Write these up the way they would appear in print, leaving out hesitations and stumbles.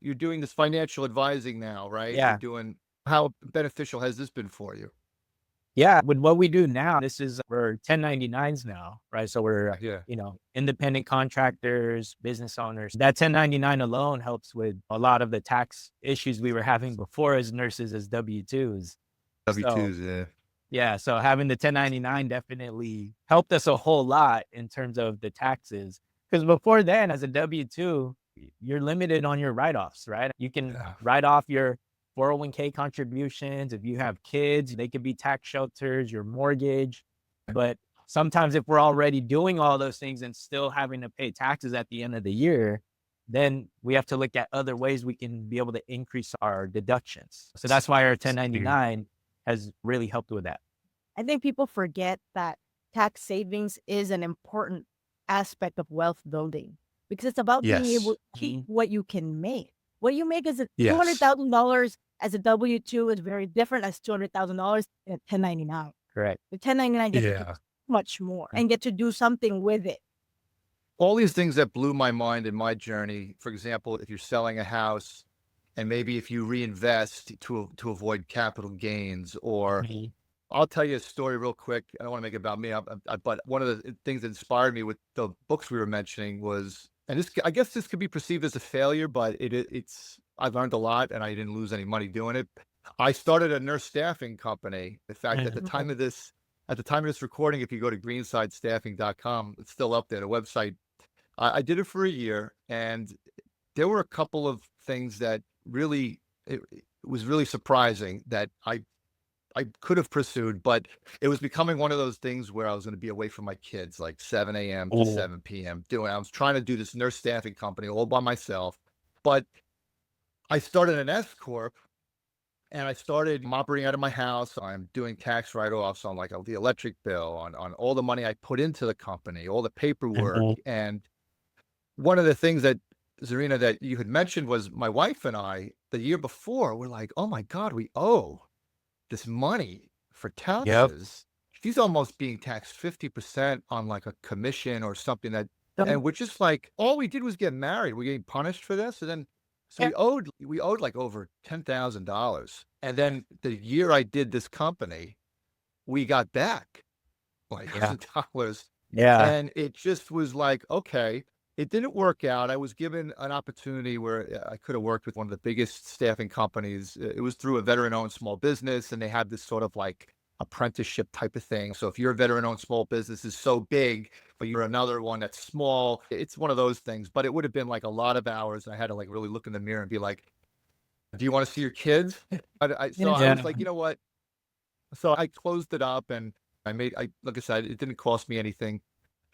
you're doing this financial advising now, right? You're Yeah. doing how beneficial has this been for you? Yeah. With what we do now, we're 1099s now, right? So we're, Yeah. independent contractors, business owners. That 1099 alone helps with a lot of the tax issues we were having before as nurses, as W-2s. So W-2s, yeah. yeah, so having the 1099 definitely helped us a whole lot in terms of the taxes. Because before then, as a W-2, you're limited on your write-offs, right? You can Yeah. write off your 401k contributions. If you have kids, they could be tax shelters, your mortgage. But sometimes if we're already doing all those things and still having to pay taxes at the end of the year, then we have to look at other ways we can be able to increase our deductions. So that's why our Mhm. 1099 has really helped with that. I think people forget that tax savings is an important aspect of wealth building because it's about being able Yes. to keep what you can make. What you make as a Yes. $200,000 as a W-2 is very different as $200,000 in a 1099. Correct. The 1099 get to keep Yeah. much more and get to do something with it. All these things that blew my mind in my journey. For example, if you're selling a house and maybe if you reinvest to avoid capital gains, or Mhm. I'll tell you a story real quick. I don't want to make it about me, but one of the things that inspired me with the books we were mentioning was, and this, I guess this could be perceived as a failure, but it's, I've learned a lot and I didn't lose any money doing it. I started a nurse staffing company. In fact, at the Mhm. time of this, at the time of this recording, if you go to greensidestaffing.com, it's still up there, the website. I did it for a year, and there were a couple of things that really, it was really surprising that I could have pursued, but it was becoming one of those things where I was going to be away from my kids, like 7 a.m. to Mhm. 7 p.m. I was trying to do this nurse staffing company all by myself, but I started an S corp and I started operating out of my house. I'm doing tax write-offs on like the electric bill, on all the money I put into the company, all the paperwork. Mhm. And one of the things that, Zarina, that you had mentioned was my wife and I the year before were like, oh my God, we owe this money for Yep. taxes. She's almost being taxed 50% on like a commission or something that, and we're just like, all we did was get married. We're getting punished for this. And then, so Yeah. we owed like over $10,000. And then the year I did this company, we got back like Yeah. $1,000. Yeah. And it just was like, okay, it didn't work out. I was given an opportunity where I could have worked with one of the biggest staffing companies. It was through a veteran-owned small business, and they have this sort of like apprenticeship type of thing. So if your veteran-owned small business is so big, but you're another one that's small, it's one of those things. But it would have been like a lot of hours. And I had to like really look in the mirror and be like, "Do you want to see your kids?" So I was Yeah. like, you know what? So I closed it up, and like I said, it didn't cost me anything.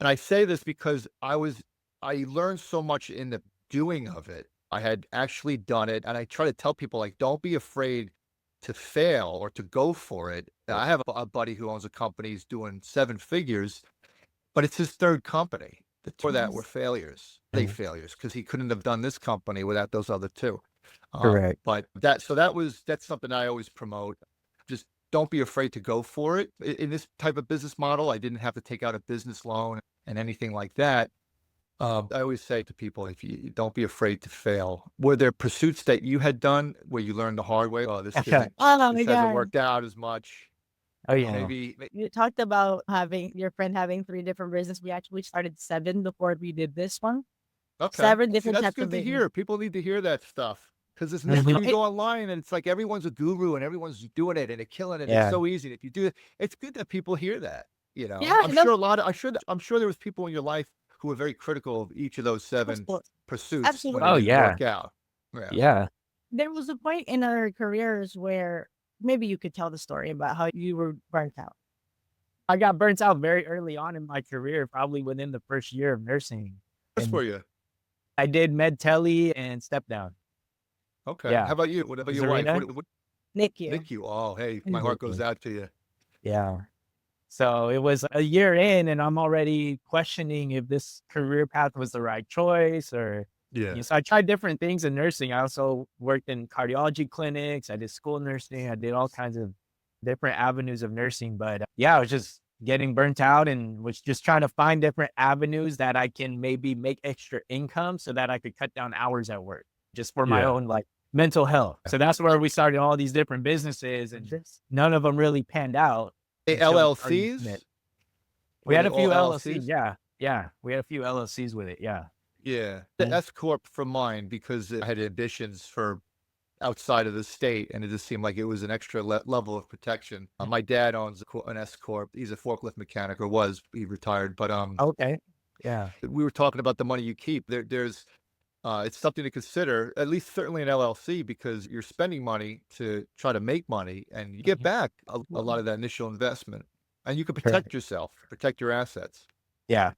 And I say this because I learned so much in the doing of it. I had actually done it, and I try to tell people, like, don't be afraid to fail or to go for it. I have a buddy who owns a company, he's doing 7 figures, but it's his 3rd company. The 2 that Mhm. were failures, they Mhm. failures because he couldn't have done this company without those other 2. Correct. But that's something I always promote. Just don't be afraid to go for it. In this type of business model, I didn't have to take out a business loan and anything like that. I always say to people, if you don't be afraid to fail. Were there pursuits that you had done where you learned the hard way? Oh, Oh this my hasn't God. worked out as much. Oh, yeah. Maybe, You talked about having your friend having 3 different business. We actually started 7 before we did this one. okay. 7 See, different that's types of good to business. hear. People need to hear that stuff because it's Yeah, you Mhm. can go online and it's like everyone's a guru and everyone's doing it and they're killing it. It's Yeah. so easy. If you do it, it's good that people hear that. yeah, I'm no, sure a lot of, I'm sure there was people in your life who were very critical of each of those of 7 course. pursuits when they Oh, Absolutely. didn't yeah. work out. Yeah. Yeah. There was a point in our careers where maybe you could tell the story about how you were burnt out. I got burnt out very early on in my career, probably within the first year of nursing, That's and for you. I did med tele and step down. Okay. How Yeah. about you? What about your wife? Zarina? What Nick, you. Nick, you? Oh, hey, my heart goes Mhm. out to you. Yeah. So it was a year in, and I'm already questioning if this career path was the right choice or, Yeah. so I tried different things in nursing. I also worked in cardiology clinics. I did school nursing. I did all kinds of different avenues of nursing. But yeah, I was just getting burnt out and was just trying to find different avenues that I can maybe make extra income so that I could cut down hours at work. just for my Yeah. own like mental health. So that's where we started all these different businesses, and none of them really panned out. Hey, until we started using LLCs? it. Were We had they a few all LLCs. Yeah. We had a few LLCs with it. Yeah. Yeah, the S corp for mine because I had ambitions for outside of the state, and it just seemed like it was an extra level of protection. My dad owns an S corp. He's a forklift mechanic, or was. He retired, but Okay. Yeah. we were talking about the money you keep. There's it's something to consider, at least certainly an LLC, because you're spending money to try to make money, and you get back a lot of that initial investment, and you can Correct. protect yourself, protect your assets. Yeah.